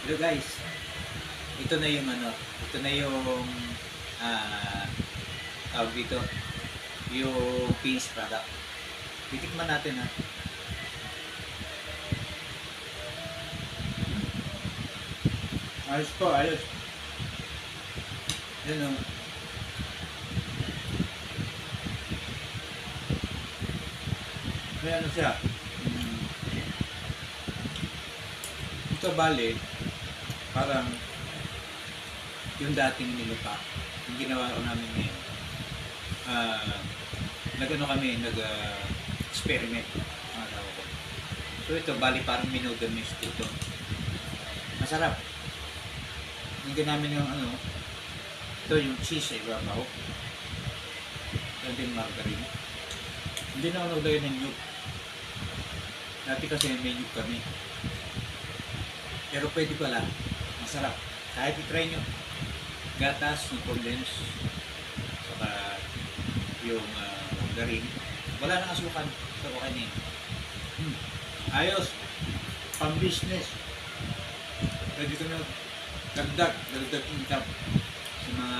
Hello guys, ito na yung ito na yung ah tawag dito, yung finished product. Titikman natin ha. Ayos po, ayos. Yan o. May ano siya. Mm, ito bali, parang yung dating nilupa. Yung ginawa ko namin ngayon. Nag-ano kami, nag-experiment. Mga tao ko. So ito, bali parang minogamis ito. Masarap. Yung namin yung ito yung cheese sa ibabaw. Ito din margarine. Hindi na ako naglagay ng nyug. Dati kasi may nyug kami. Pero pwede pala. Masarap. Kahit i-try nyo. Gatas, yung condense, saka yung margarine. Wala nang asukan. So okay na yun. Ayos. Pang business. Pwede ko na dagdag income sa mga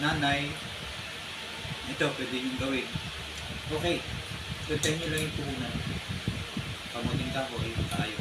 nanay. Ito, pwede nyo gawin. Okay. Tuntayin nyo lang yung puhunan. Kamuting ka ko, ito tayo.